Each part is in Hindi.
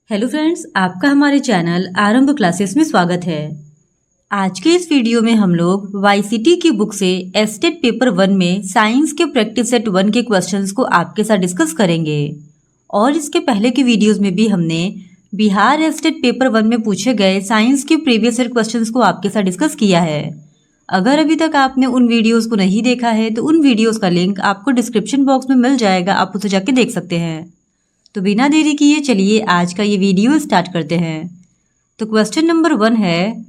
हेलो फ्रेंड्स, आपका हमारे चैनल आरंभ क्लासेस में स्वागत है। आज के इस वीडियो में हम लोग वाईसीटी की बुक से एस्टेट पेपर 1 में साइंस के प्रैक्टिस सेट 1 के क्वेश्चंस को आपके साथ डिस्कस करेंगे। और इसके पहले के वीडियोस में भी हमने बिहार एस्टेट पेपर 1 में पूछे गए साइंस के प्रीवियस ईयर क्वेश्चंस को आपके साथ डिस्कस किया है। अगर अभी तक आपने उन वीडियोस को नहीं देखा है तो उन वीडियोस का लिंक आपको डिस्क्रिप्शन बॉक्स में मिल जाएगा, आप उसे जाके देख सकते हैं। तो बिना देरी किए चलिए आज का ये वीडियो स्टार्ट करते हैं। तो क्वेश्चन नंबर 1 है,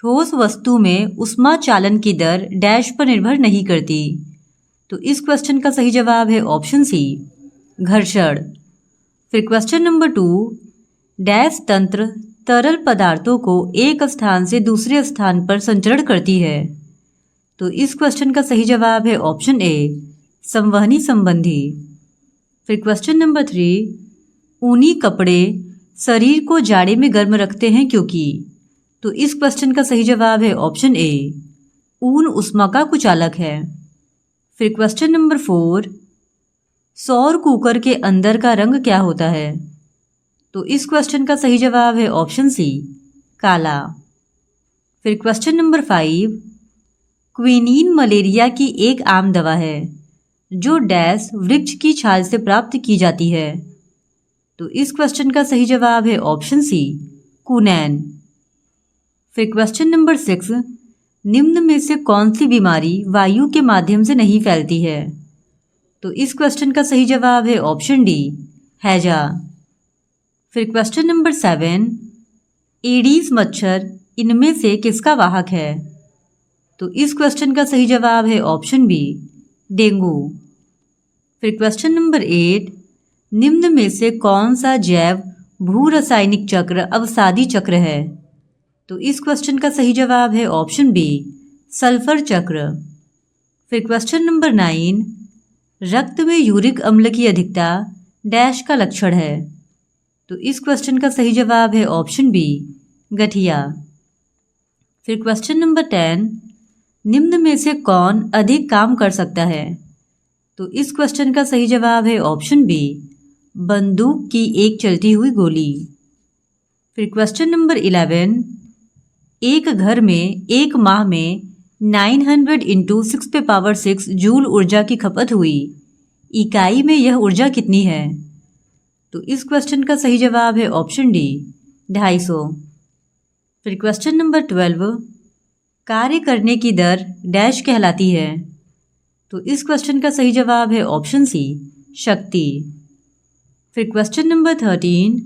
ठोस वस्तु में ऊष्मा चालन की दर डैश पर निर्भर नहीं करती। तो इस क्वेश्चन का सही जवाब है ऑप्शन सी, घर्षण। फिर क्वेश्चन नंबर 2, डैश तंत्र तरल पदार्थों को एक स्थान से दूसरे स्थान पर संचरण करती है। तो इस क्वेश्चन का सही जवाब है ऑप्शन ए, संवहनी संबंधी। फिर क्वेश्चन नंबर 3, ऊनी कपड़े शरीर को जाड़े में गर्म रखते हैं क्योंकि। तो इस क्वेश्चन का सही जवाब है ऑप्शन ए, ऊन ऊष्मा का कुचालक है। फिर क्वेश्चन नंबर 4, सौर कुकर के अंदर का रंग क्या होता है। तो इस क्वेश्चन का सही जवाब है ऑप्शन सी, काला। फिर क्वेश्चन नंबर 5, क्विनीन मलेरिया की एक आम दवा है जो डैश वृक्ष की छाल से प्राप्त की जाती है। तो इस क्वेश्चन का सही जवाब है ऑप्शन सी, कुनैन। फिर क्वेश्चन नंबर 6, निम्न में से कौन सी बीमारी वायु के माध्यम से नहीं फैलती है। तो इस क्वेश्चन का सही जवाब है ऑप्शन डी, हैजा। फिर क्वेश्चन नंबर 7, एडीज मच्छर इनमें से किसका वाहक है। तो इस क्वेश्चन का सही जवाब है ऑप्शन बी, डेंगू। फिर क्वेश्चन नंबर 8, निम्न में से कौन सा जैव भू रासायनिक चक्र अवसादी चक्र है। तो इस क्वेश्चन का सही जवाब है ऑप्शन बी, सल्फर चक्र। फिर क्वेश्चन नंबर 9, रक्त में यूरिक अम्ल की अधिकता डैश का लक्षण है। तो इस क्वेश्चन का सही जवाब है ऑप्शन बी, गठिया। फिर क्वेश्चन नंबर 10, निम्न में से कौन अधिक काम कर सकता है। तो इस क्वेश्चन का सही जवाब है ऑप्शन बी, बंदूक की एक चलती हुई गोली। फिर क्वेश्चन नंबर 11, एक घर में एक माह में 900 × 6 जूल ऊर्जा की खपत हुई, इकाई में यह ऊर्जा कितनी है। तो इस क्वेश्चन का सही जवाब है ऑप्शन डी, 250। फिर क्वेश्चन नंबर 12, कार्य करने की दर डैश कहलाती है। तो इस क्वेश्चन का सही जवाब है ऑप्शन सी, शक्ति। फिर क्वेश्चन नंबर 13,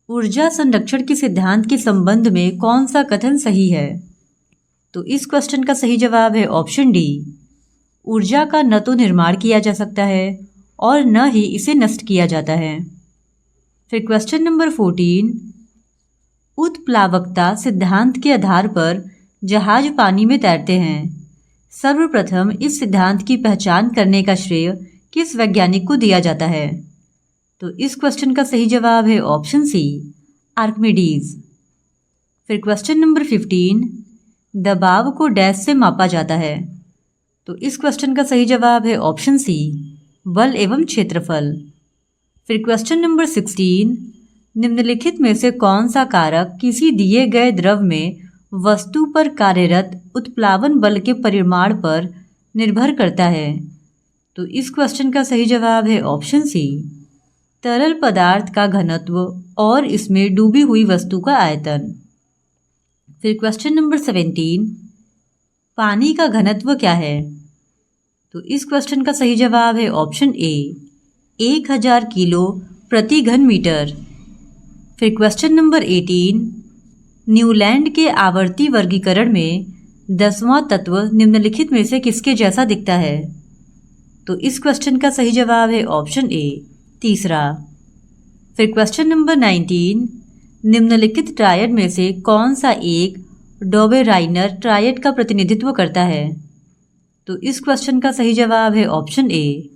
ऊर्जा संरक्षण के सिद्धांत के संबंध में कौन सा कथन सही है। तो इस क्वेश्चन का सही जवाब है ऑप्शन डी, ऊर्जा का न तो निर्माण किया जा सकता है और न ही इसे नष्ट किया जाता है। फिर क्वेश्चन नंबर 14, उत्प्लावकता सिद्धांत के आधार पर जहाज पानी में तैरते हैं। सर्वप्रथम इस सिद्धांत की पहचान करने का श्रेय किस वैज्ञानिक को दिया जाता है। तो इस क्वेश्चन का सही जवाब है ऑप्शन सी, आर्किमिडीज। फिर क्वेश्चन नंबर 15, दबाव को डैश से मापा जाता है। तो इस क्वेश्चन का सही जवाब है ऑप्शन सी, बल एवं क्षेत्रफल। फिर क्वेश्चन नंबर 16, निम्नलिखित में से कौन सा कारक किसी दिए गए द्रव में वस्तु पर कार्यरत उत्प्लावन बल के परिमाण पर निर्भर करता है। तो इस क्वेश्चन का सही जवाब है ऑप्शन सी, तरल पदार्थ का घनत्व और इसमें डूबी हुई वस्तु का आयतन। फिर क्वेश्चन नंबर 17, पानी का घनत्व क्या है। तो इस क्वेश्चन का सही जवाब है ऑप्शन ए, 1000 किलो प्रति घन मीटर। फिर क्वेश्चन नंबर 18, न्यूलैंड के आवर्ती वर्गीकरण में 10वां तत्व निम्नलिखित में से किसके जैसा दिखता है। तो इस क्वेश्चन का सही जवाब है ऑप्शन ए, तीसरा। फिर क्वेश्चन नंबर 19, निम्नलिखित ट्रायड में से कौन सा एक डोबेराइनर ट्रायड का प्रतिनिधित्व करता है। तो इस क्वेश्चन का सही जवाब है ऑप्शन ए।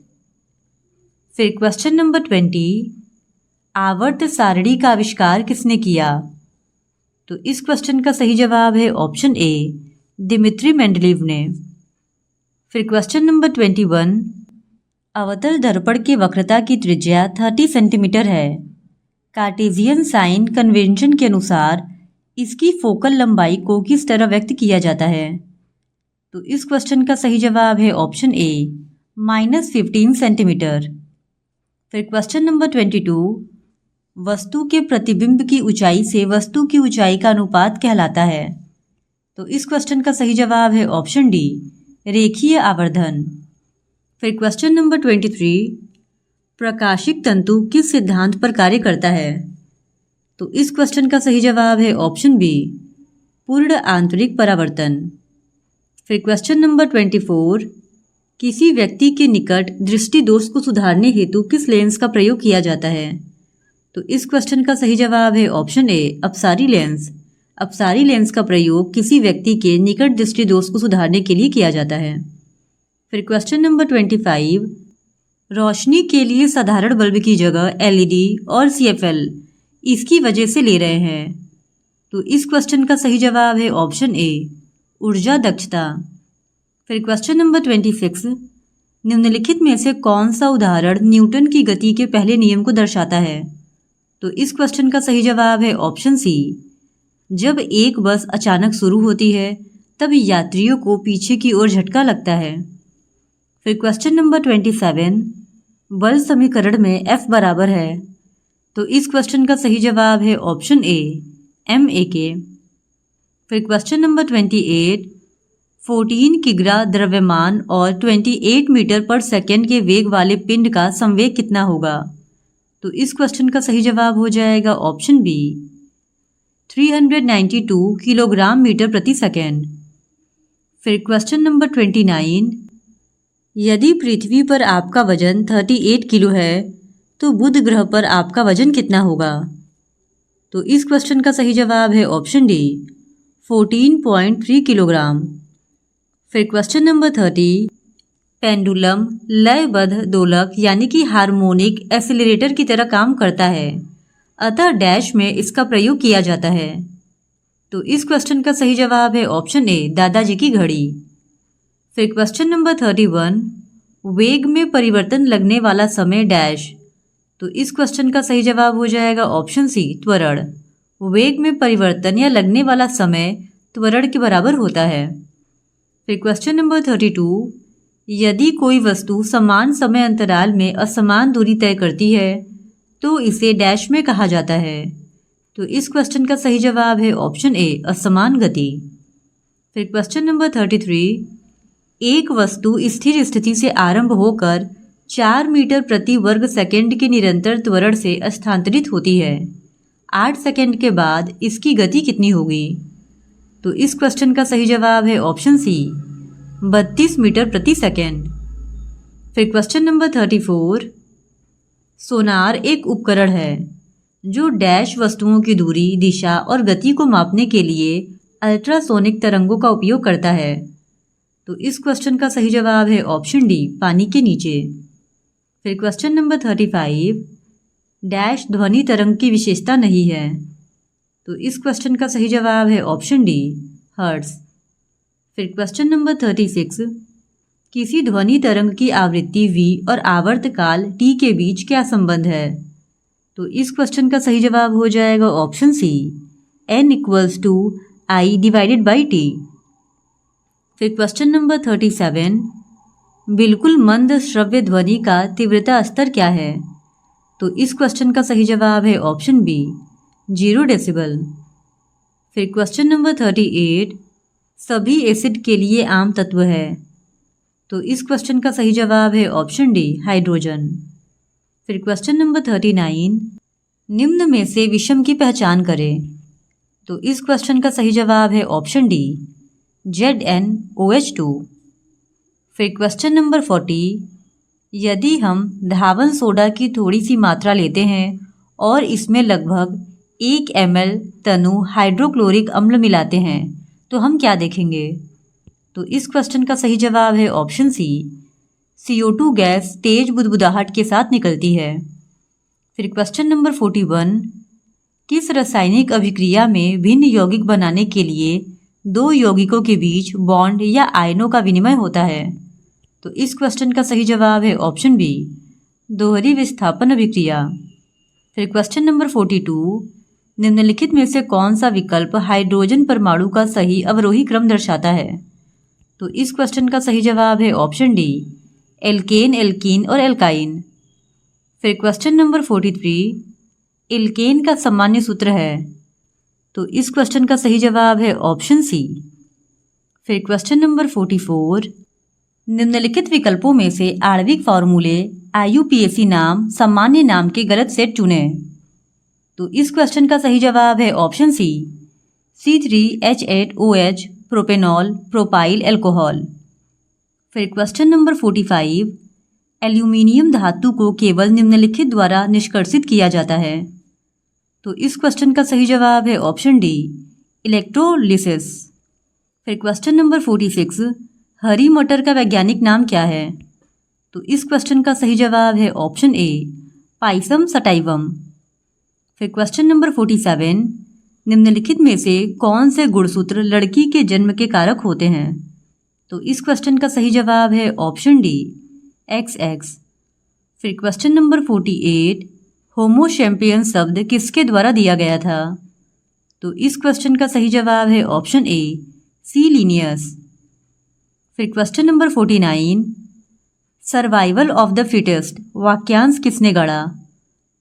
फिर क्वेश्चन नंबर 20, आवर्त सारणी का आविष्कार किसने किया। तो इस क्वेश्चन का सही जवाब है ऑप्शन ए, दिमित्री मेंडलीव ने। फिर क्वेश्चन नंबर 21, अवतल दर्पण की वक्रता की त्रिज्या 30 सेंटीमीटर है। कार्टेशियन साइन कन्वेंशन के अनुसार इसकी फोकल लंबाई को किस तरह व्यक्त किया जाता है? तो इस क्वेश्चन का सही जवाब है ऑप्शन ए -15 सेंटीमीटर। फिर क्वेश्चन नंबर 22, वस्तु के प्रतिबिंब की ऊंचाई से वस्तु की ऊंचाई का अनुपात कहलाता है। तो इस क्वेश्चन का सही जवाब है ऑप्शन डी रेखीय आवर्धन। फिर क्वेश्चन नंबर 23, प्रकाशिक तंतु किस सिद्धांत पर कार्य करता है? तो इस क्वेश्चन का सही जवाब है ऑप्शन बी पूर्ण आंतरिक परावर्तन। फिर क्वेश्चन नंबर 24, किसी व्यक्ति के निकट दृष्टि दोष को सुधारने हेतु किस लेंस का प्रयोग किया जाता है? तो इस क्वेश्चन का सही जवाब है ऑप्शन ए अपसारी लेंस। अपसारी लेंस का प्रयोग किसी व्यक्ति के निकट दृष्टि दोष को सुधारने के लिए किया जाता है। फिर क्वेश्चन नंबर 25, रोशनी के लिए साधारण बल्ब की जगह एलईडी और सीएफएल इसकी वजह से ले रहे हैं। तो इस क्वेश्चन का सही जवाब है ऑप्शन ए ऊर्जा दक्षता। फिर क्वेश्चन नंबर 26, निम्नलिखित में से कौन सा उदाहरण न्यूटन की गति के पहले नियम को दर्शाता है? तो इस क्वेश्चन का सही जवाब है ऑप्शन सी जब एक बस अचानक शुरू होती है तब यात्रियों को पीछे की ओर झटका लगता है। फिर क्वेश्चन नंबर 27, बल समीकरण में F बराबर है। तो इस क्वेश्चन का सही जवाब है ऑप्शन ए ma के। फिर क्वेश्चन नंबर 28, 14 किग्रा द्रव्यमान और 28 मीटर पर सेकेंड के वेग वाले पिंड का संवेग कितना होगा? तो इस क्वेश्चन का सही जवाब हो जाएगा ऑप्शन बी 392 किलोग्राम मीटर प्रति सेकेंड। फिर क्वेश्चन नंबर 29, यदि पृथ्वी पर आपका वजन 38 किलो है तो बुध ग्रह पर आपका वजन कितना होगा? तो इस क्वेश्चन का सही जवाब है ऑप्शन डी 14.3 किलोग्राम। फिर क्वेश्चन नंबर 30, पेंडुलम लयबद्ध दोलक यानी कि हार्मोनिक एक्सीलरेटर की तरह काम करता है, अतः डैश में इसका प्रयोग किया जाता है। तो इस क्वेश्चन का सही जवाब है ऑप्शन ए दादाजी की घड़ी। फिर क्वेश्चन नंबर 31, वेग में परिवर्तन लगने वाला समय डैश। तो इस क्वेश्चन का सही जवाब हो जाएगा ऑप्शन सी त्वरण। वेग में परिवर्तन या लगने वाला समय त्वरण के बराबर होता है। फिर क्वेश्चन नंबर 32, यदि कोई वस्तु समान समय अंतराल में असमान दूरी तय करती है तो इसे डैश में कहा जाता है। तो इस क्वेश्चन का सही जवाब है ऑप्शन ए असमान गति। फिर क्वेश्चन नंबर 33, एक वस्तु स्थिर स्थिति से आरंभ होकर 4 मीटर प्रति वर्ग सेकंड के निरंतर त्वरण से स्थानांतरित होती है। 8 सेकंड के बाद इसकी गति कितनी होगी? तो इस क्वेश्चन का सही जवाब है ऑप्शन सी 32 मीटर प्रति सेकंड। फिर क्वेश्चन नंबर 34, सोनार एक उपकरण है जो डैश वस्तुओं की दूरी, दिशा और गति को मापने के लिए अल्ट्रासोनिक तरंगों का उपयोग करता है। तो इस क्वेश्चन का सही जवाब है ऑप्शन डी पानी के नीचे। फिर क्वेश्चन नंबर 35, डैश ध्वनि तरंग की विशेषता नहीं है। तो इस क्वेश्चन का सही जवाब है ऑप्शन डी हर्ट्ज। फिर क्वेश्चन नंबर 36, किसी ध्वनि तरंग की आवृत्ति v और आवर्तकाल t के बीच क्या संबंध है? तो इस क्वेश्चन का सही जवाब हो जाएगा ऑप्शन सी n = I/t। फिर क्वेश्चन नंबर 37, बिल्कुल मंद श्रव्य ध्वनि का तीव्रता स्तर क्या है? तो इस क्वेश्चन का सही जवाब है ऑप्शन बी 0 डेसिबल। फिर क्वेश्चन नंबर 38, सभी एसिड के लिए आम तत्व है। तो इस क्वेश्चन का सही जवाब है ऑप्शन डी हाइड्रोजन। फिर क्वेश्चन नंबर 39, निम्न में से विषम की पहचान करें। तो इस क्वेश्चन का सही जवाब है ऑप्शन डी ZnOH2। फिर क्वेश्चन नंबर 40, यदि हम धावन सोडा की थोड़ी सी मात्रा लेते हैं और इसमें लगभग 1 ml तनु हाइड्रोक्लोरिक अम्ल मिलाते हैं तो हम क्या देखेंगे? तो इस क्वेश्चन का सही जवाब है ऑप्शन सी CO2 गैस तेज बुदबुदाहट के साथ निकलती है। फिर क्वेश्चन नंबर 41, किस रासायनिक अभिक्रिया में भिन्न यौगिक बनाने के लिए 2 यौगिकों के बीच बॉन्ड या आयनों का विनिमय होता है? तो इस क्वेश्चन का सही जवाब है ऑप्शन बी दोहरी विस्थापन अभिक्रिया। फिर क्वेश्चन नंबर 42, निम्नलिखित में से कौन सा विकल्प हाइड्रोजन परमाणु का सही अवरोही क्रम दर्शाता है? तो इस क्वेश्चन का सही जवाब है ऑप्शन डी, एल्केन, एल्कीन और एल्काइन। फिर क्वेश्चन नंबर 43, एल्केन का सामान्य सूत्र है? तो इस क्वेश्चन का सही जवाब है ऑप्शन सी। फिर क्वेश्चन नंबर 44, निम्नलिखित विकल्पों में से आणविक फॉर्मूले IUPAC नाम सामान्य नाम के गलत सेट चुनें। तो इस क्वेश्चन का सही जवाब है option C, C3H8OH, propanol, propyl alcohol. फिर क्वेश्चन नंबर 45, एल्यूमिनियम धातु को केवल निम्नलिखित द्वारा निष्कर्षित किया जाता है। तो इस क्वेश्चन का सही जवाब है ऑप्शन डी, इलेक्ट्रोलिसिस। फिर क्वेश्चन नंबर 46, हरी मटर का वैज्ञानिक नाम क्या है? तो इस क्वेश्चन का सही जवाब है ऑप्शन ए, पाइसम सटाइवम। फिर क्वेश्चन नंबर 47, निम्नलिखित में से कौन से गुणसूत्र लड़की के जन्म के कारक होते हैं? तो इस क्वेश्चन का सही जवाब है ऑप्शन डी, XX। फिर क्वेश्चन नंबर 48, होमो सैपियंस शब्द किसके द्वारा दिया गया था? तो इस क्वेश्चन का सही जवाब है ऑप्शन ए, C. लिनियस। फिर question number 49, survival of the fittest वाक्यांश किसने गढ़ा?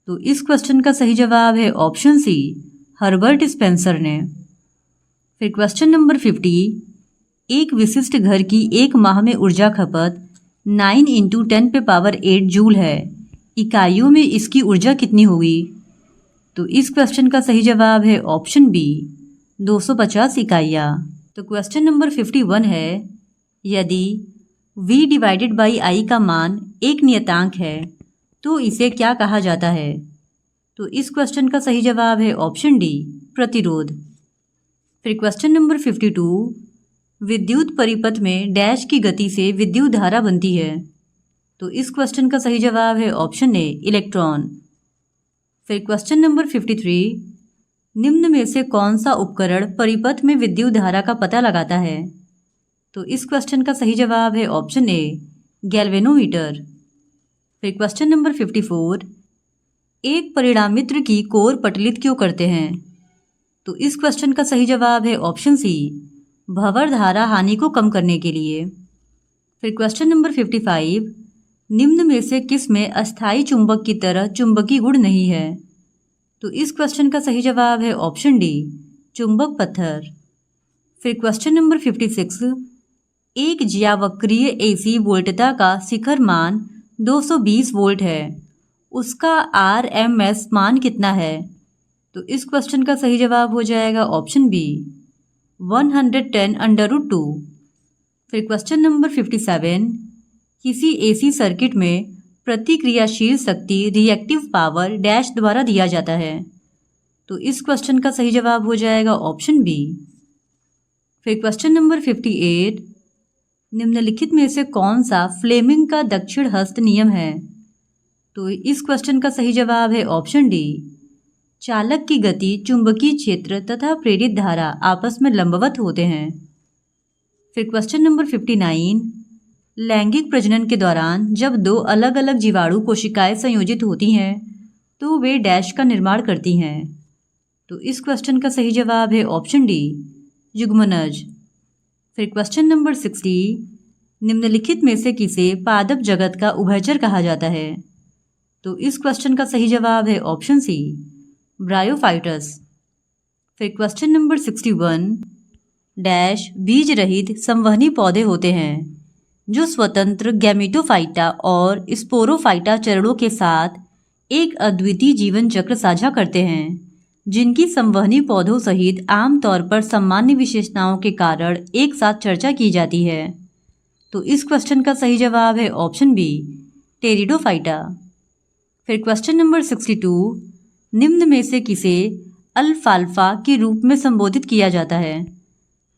तो इस क्वेश्चन का सही जवाब है ऑप्शन सी, हर्बर्ट स्पेंसर ने। फिर क्वेश्चन नंबर 50, एक विशिष्ट घर की एक माह में ऊर्जा खपत 9 × 10⁸ जूल है। इकाइयों में इसकी ऊर्जा कितनी होगी? तो इस क्वेश्चन का सही जवाब है ऑप्शन बी, 250 इकाइयाँ। तो क्वेश्चन नंबर 51 है, यदि V/I का मान एक नियतांक है तो इसे क्या कहा जाता है? तो इस क्वेश्चन का सही जवाब है ऑप्शन डी, प्रतिरोध। फिर क्वेश्चन नंबर 52, विद्युत परिपथ में डैश की गति से विद्युत धारा बनती है। तो इस क्वेश्चन का सही जवाब है ऑप्शन ए, इलेक्ट्रॉन। फिर क्वेश्चन नंबर 53, निम्न में से कौन सा उपकरण परिपथ में विद्युत धारा का पता लगाता है? तो इस क्वेश्चन का सही जवाब है ऑप्शन ए, गैल्वेनोमीटर। फिर क्वेश्चन नंबर 54, एक परिणामित्र की कोर पटलित क्यों करते हैं? तो इस क्वेश्चन का सही जवाब है ऑप्शन सी, भंवर धारा हानि को कम करने के लिए। फिर क्वेश्चन नंबर 55, निम्न में से किस में अस्थायी चुंबक की तरह चुंबकीय गुण नहीं है? तो इस क्वेश्चन का सही जवाब है ऑप्शन डी, चुंबक पत्थर। फिर क्वेश्चन नंबर 56, एक ज्यावक्रीय AC वोल्टता का शिखर मान 220 वोल्ट है, उसका RMS मान कितना है? तो इस क्वेश्चन का सही जवाब हो जाएगा ऑप्शन बी, 110√2। फिर क्वेश्चन नंबर 57, किसी AC सर्किट में प्रतिक्रियाशील शक्ति रिएक्टिव पावर डैश द्वारा दिया जाता है। तो इस क्वेश्चन का सही जवाब हो जाएगा ऑप्शन बी। फिर क्वेश्चन नंबर 58, निम्नलिखित में से कौन सा फ्लेमिंग का दक्षिण हस्त नियम है? तो इस क्वेश्चन का सही जवाब है ऑप्शन डी, चालक की गति, चुंबकीय क्षेत्र तथा प्रेरित धारा आपस में लंबवत होते हैं। फिर क्वेश्चन नंबर 59, लैंगिक प्रजनन के दौरान जब दो अलग अलग जीवाणु कोशिकाएं संयोजित होती हैं तो वे डैश का निर्माण करती हैं। तो इस क्वेश्चन का सही जवाब है ऑप्शन डी, युग्मनज। फिर क्वेश्चन नंबर 60, निम्नलिखित में से किसे पादप जगत का उभयचर कहा जाता है? तो इस क्वेश्चन का सही जवाब है ऑप्शन सी, ब्रायोफाइटस। फिर क्वेश्चन नंबर 61, डैश बीज रहित संवहनी पौधे होते हैं जो स्वतंत्र गैमेटोफाइटा और स्पोरोफाइटा चरणों के साथ एक अद्वितीय जीवन चक्र साझा करते हैं, जिनकी संवहनी पौधों सहित आमतौर पर सामान्य विशेषताओं के कारण एक साथ चर्चा की जाती है। तो इस क्वेश्चन का सही जवाब है ऑप्शन बी, टेरिडोफाइटा। फिर क्वेश्चन नंबर 62, निम्न में से किसे अल्फाल्फा के रूप में संबोधित किया जाता है?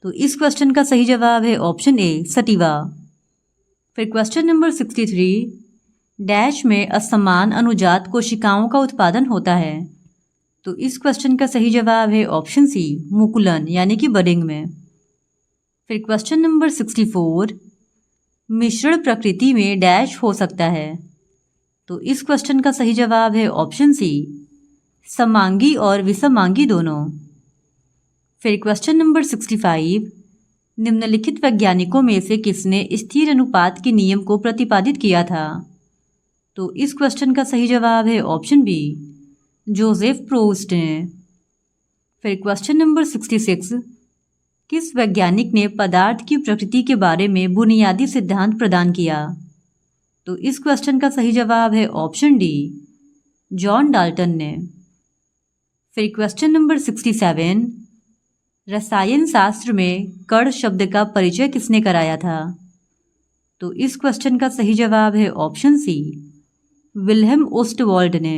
तो इस क्वेश्चन का सही जवाब है ऑप्शन ए, सटिवा। फिर क्वेश्चन नंबर 63, डैश में असमान अनुजात कोशिकाओं का उत्पादन होता है। तो इस क्वेश्चन का सही जवाब है ऑप्शन सी, मुकुलन यानी कि बडिंग में। फिर क्वेश्चन नंबर 64, मिश्रण प्रकृति में डैश हो सकता है। तो इस क्वेश्चन का सही जवाब है ऑप्शन सी, समांगी और विषमांगी दोनों। फिर क्वेश्चन नंबर 65, निम्नलिखित वैज्ञानिकों में से किसने स्थिर अनुपात के नियम को प्रतिपादित किया था? तो इस क्वेश्चन का सही जवाब है ऑप्शन बी, जोसेफ प्रोस्ट ने। फिर क्वेश्चन नंबर 66, किस वैज्ञानिक ने पदार्थ की प्रकृति के बारे में बुनियादी सिद्धांत प्रदान किया? तो इस क्वेश्चन का सही जवाब है ऑप्शन डी, जॉन डाल्टन ने। फिर क्वेश्चन नंबर 67, रसायन शास्त्र में कण शब्द का परिचय किसने कराया था? तो इस क्वेश्चन का सही जवाब है ऑप्शन सी, विल्हेम ओस्टवाल्ड ने।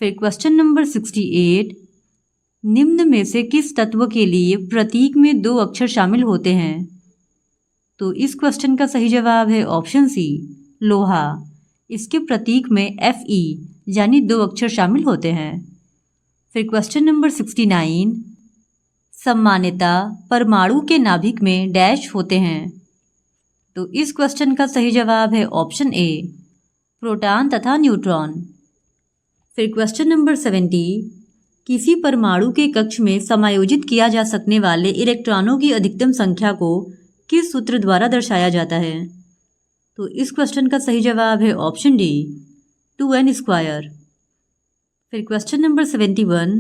फिर क्वेश्चन नंबर 68, निम्न में से किस तत्व के लिए प्रतीक में 2 अक्षर शामिल होते हैं? तो इस क्वेश्चन का सही जवाब है ऑप्शन सी, लोहा। इसके प्रतीक में Fe यानी 2 अक्षर शामिल होते हैं। फिर क्वेश्चन नंबर 69, सामान्यतः परमाणु के नाभिक में डैश होते हैं। तो इस क्वेश्चन का सही जवाब है ऑप्शन ए, प्रोटॉन तथा न्यूट्रॉन। फिर क्वेश्चन नंबर 70, किसी परमाणु के कक्ष में समायोजित किया जा सकने वाले इलेक्ट्रॉनों की अधिकतम संख्या को किस सूत्र द्वारा दर्शाया जाता है? तो इस क्वेश्चन का सही जवाब है ऑप्शन डी, 2n²। फिर क्वेश्चन नंबर 71,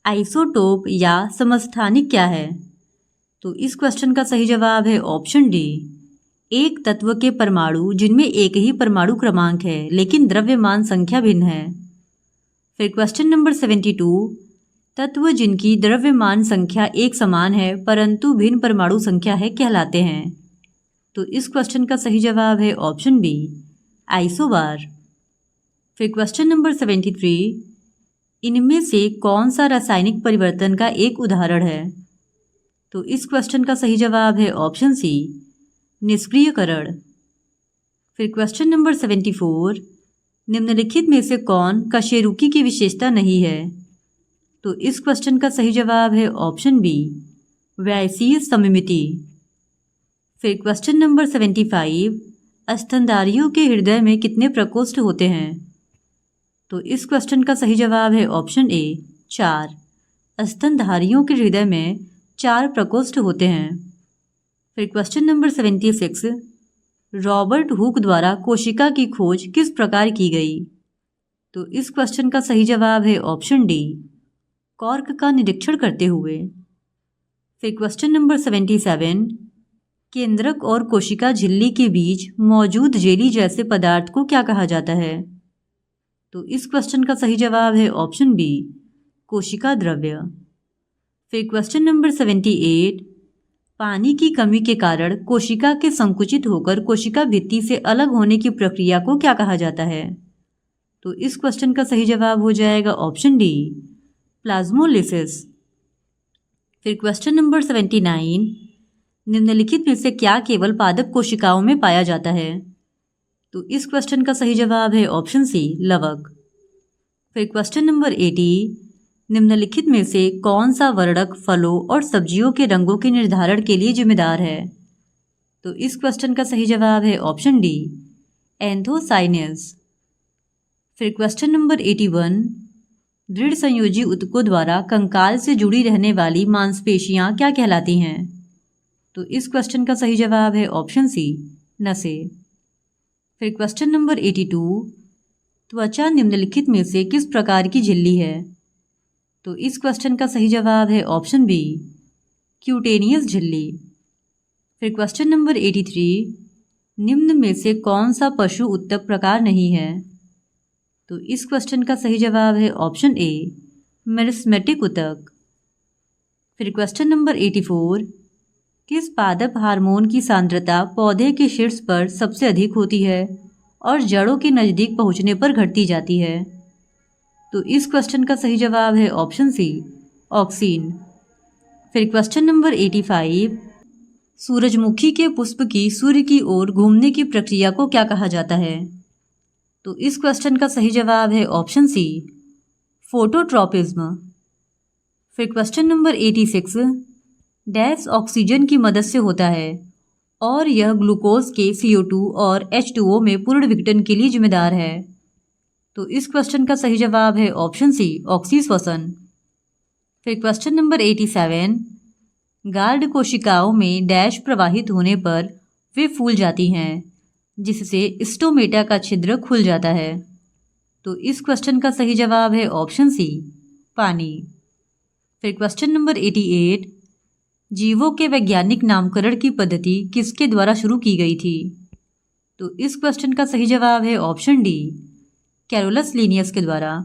आइसोटोप या समस्थानिक क्या है? तो इस क्वेश्चन का सही जवाब है ऑप्शन डी, एक तत्व के परमाणु जिनमें एक ही परमाणु क्रमांक है लेकिन द्रव्यमान संख्या भिन्न है। फिर क्वेश्चन नंबर 72, तत्व जिनकी द्रव्यमान संख्या एक समान है परंतु भिन्न परमाणु संख्या है कहलाते हैं? तो इस क्वेश्चन का सही जवाब है ऑप्शन बी, आइसोबार। फिर क्वेश्चन नंबर 73, इनमें से कौन सा रासायनिक परिवर्तन का एक उदाहरण है? तो इस क्वेश्चन का सही जवाब है ऑप्शन सी, निष्क्रियकरण। फिर क्वेश्चन नंबर 74, निम्नलिखित में से कौन कशेरुकी की विशेषता नहीं है? तो इस क्वेश्चन का सही जवाब है ऑप्शन बी, वैसीय सममिति। फिर क्वेश्चन नंबर 75, स्तनधारियों के हृदय में कितने प्रकोष्ठ होते हैं? तो इस क्वेश्चन का सही जवाब है ऑप्शन ए, 4। स्तनधारियों के हृदय में 4 प्रकोष्ठ होते हैं। फिर क्वेश्चन नंबर 76, रॉबर्ट हुक द्वारा कोशिका की खोज किस प्रकार की गई? तो इस क्वेश्चन का सही जवाब है ऑप्शन डी, कॉर्क का निरीक्षण करते हुए। फिर क्वेश्चन नंबर 77, केंद्रक और कोशिका झिल्ली के बीच मौजूद जेली जैसे पदार्थ को क्या कहा जाता है? तो इस क्वेश्चन का सही जवाब है ऑप्शन बी, कोशिका द्रव्य। फिर क्वेश्चन नंबर 78, पानी की कमी के कारण कोशिका के संकुचित होकर कोशिका भित्ति से अलग होने की प्रक्रिया को क्या कहा जाता है? तो इस क्वेश्चन का सही जवाब हो जाएगा ऑप्शन डी, प्लाज्मोलिसिस। फिर क्वेश्चन नंबर 79, निम्नलिखित में से क्या केवल पादप कोशिकाओं में पाया जाता है? तो इस क्वेश्चन का सही जवाब है ऑप्शन सी, लवक। फिर क्वेश्चन नंबर 80, निम्नलिखित में से कौन सा वर्णक फलों और सब्जियों के रंगों के निर्धारण के लिए जिम्मेदार है? तो इस क्वेश्चन का सही जवाब है ऑप्शन डी, एंथोसाइनस। फिर क्वेश्चन नंबर 81, दृढ़ संयोजी ऊतकों द्वारा कंकाल से जुड़ी रहने वाली मांसपेशियां क्या कहलाती हैं? तो इस क्वेश्चन का सही जवाब है ऑप्शन सी, नसें। फिर क्वेश्चन नंबर 82, त्वचा निम्नलिखित में से किस प्रकार की झिल्ली है? तो इस क्वेश्चन का सही जवाब है ऑप्शन बी, क्यूटेनियस झिल्ली। फिर क्वेश्चन नंबर 83, निम्न में से कौन सा पशु उत्तक प्रकार नहीं है? तो इस क्वेश्चन का सही जवाब है ऑप्शन ए, मेरिस्मेटिक ऊतक। फिर क्वेश्चन नंबर 84, किस पादप हार्मोन की सांद्रता पौधे के शीर्ष पर सबसे अधिक होती है और जड़ों के नज़दीक पहुंचने पर घटती जाती है? तो इस क्वेश्चन का सही जवाब है ऑप्शन सी, ऑक्सीन। फिर क्वेश्चन नंबर 85, सूरजमुखी के पुष्प की सूर्य की ओर घूमने की प्रक्रिया को क्या कहा जाता है? तो इस क्वेश्चन का सही जवाब है ऑप्शन सी, फोटोट्रॉपिज्म। फिर क्वेश्चन नंबर 86, डैश ऑक्सीजन की मदद से होता है और यह ग्लूकोज के CO2 और H2O में पूर्ण विघटन के लिए जिम्मेदार है? तो इस क्वेश्चन का सही जवाब है ऑप्शन सी, ऑक्सीश्वसन। फिर क्वेश्चन नंबर 87, गार्ड कोशिकाओं में डैश प्रवाहित होने पर वे फूल जाती हैं जिससे स्टोमेटा का छिद्र खुल जाता है। तो इस क्वेश्चन का सही जवाब है ऑप्शन सी, पानी। फिर क्वेश्चन नंबर 88, जीवों के वैज्ञानिक नामकरण की पद्धति किसके द्वारा शुरू की गई थी? तो इस क्वेश्चन का सही जवाब है ऑप्शन डी, कैरोलस लिनियस के द्वारा।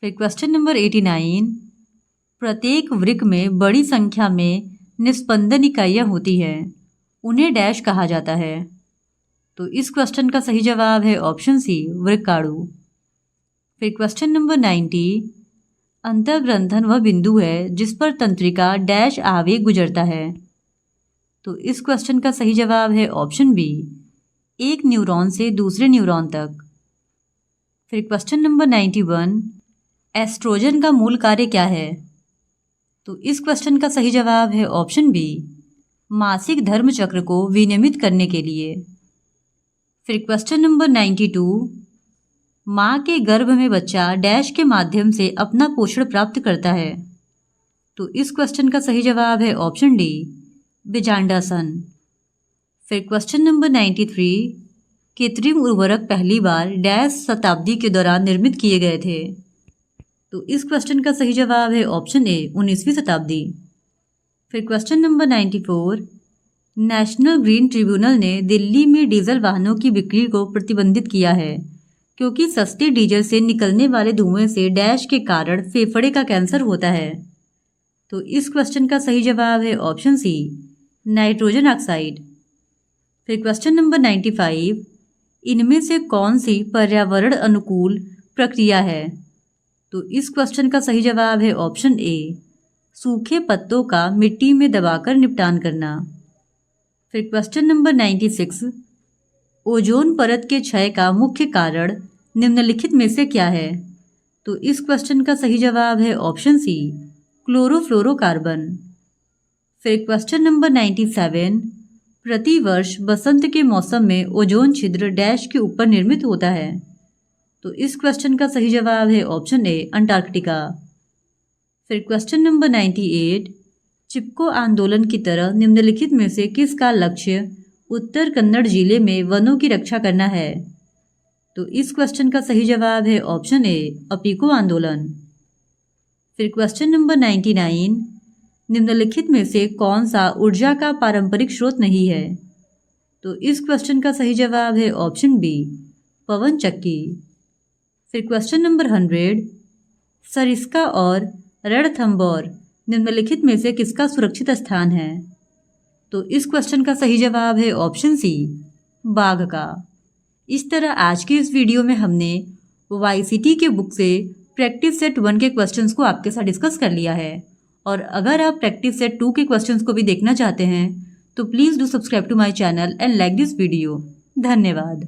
फिर क्वेश्चन नंबर 89, प्रत्येक वृक्क में बड़ी संख्या में निस्पंदन इकाइयाँ होती हैं, उन्हें डैश कहा जाता है। तो इस क्वेश्चन का सही जवाब है ऑप्शन सी, वृक्काणु। फिर क्वेश्चन नंबर 90, अंतर्ग्रंथन वह बिंदु है जिस पर तंत्रिका डैश आवेग गुजरता है। तो इस क्वेश्चन का सही जवाब है ऑप्शन बी, एक न्यूरॉन से दूसरे न्यूरॉन तक। फिर क्वेश्चन नंबर 91, एस्ट्रोजन का मूल कार्य क्या है? तो इस क्वेश्चन का सही जवाब है ऑप्शन बी, मासिक धर्म चक्र को विनियमित करने के लिए। फिर क्वेश्चन नंबर 92, माँ के गर्भ में बच्चा डैश के माध्यम से अपना पोषण प्राप्त करता है। तो इस क्वेश्चन का सही जवाब है ऑप्शन डी, बिजांडासन। फिर क्वेश्चन नंबर 93, कृत्रिम उर्वरक पहली बार डैश शताब्दी के दौरान निर्मित किए गए थे। तो इस क्वेश्चन का सही जवाब है ऑप्शन ए, 19वीं शताब्दी। फिर question number 94, national green tribunal ने दिल्ली में डीजल वाहनों की बिक्री को प्रतिबंधित किया है क्योंकि सस्ते डीजल से निकलने वाले धुएं से डैश के कारण फेफड़े का कैंसर होता है। तो इस क्वेश्चन का सही जवाब है ऑप्शन सी, नाइट्रोजन ऑक्साइड। फिर क्वेश्चन नंबर 95, इनमें से कौन सी पर्यावरण अनुकूल प्रक्रिया है? तो इस क्वेश्चन का सही जवाब है ऑप्शन ए, सूखे पत्तों का मिट्टी में दबाकर निपटान करना। फिर क्वेश्चन नंबर 96, ओजोन परत के क्षय का मुख्य कारण निम्नलिखित में से क्या है? तो इस क्वेश्चन का सही जवाब है ऑप्शन सी, क्लोरोफ्लोरोकार्बन। फिर क्वेश्चन नंबर 97, प्रतिवर्ष बसंत के मौसम में ओजोन छिद्र डैश के ऊपर निर्मित होता है। तो इस क्वेश्चन का सही जवाब है ऑप्शन ए, अंटार्कटिका। फिर क्वेश्चन नंबर 98, चिपको आंदोलन की तरह निम्नलिखित में से किसका लक्ष्य उत्तर कन्नड़ जिले में वनों की रक्षा करना है? तो इस क्वेश्चन का सही जवाब है ऑप्शन ए, अपिको आंदोलन। फिर क्वेश्चन नंबर 99, निम्नलिखित में से कौन सा ऊर्जा का पारंपरिक स्रोत नहीं है? तो इस क्वेश्चन का सही जवाब है ऑप्शन बी, पवन चक्की। फिर क्वेश्चन नंबर 100, सरिस्का और रणथंभौर निम्नलिखित में से किसका सुरक्षित स्थान है? तो इस क्वेश्चन का सही जवाब है ऑप्शन सी, बाघ का। इस तरह आज के इस वीडियो में हमने वाईसीटी के बुक से प्रैक्टिस सेट 1 के क्वेश्चंस को आपके साथ डिस्कस कर लिया है। और अगर आप प्रैक्टिस सेट 2 के क्वेश्चंस को भी देखना चाहते हैं तो please do subscribe to my channel and like this video. धन्यवाद।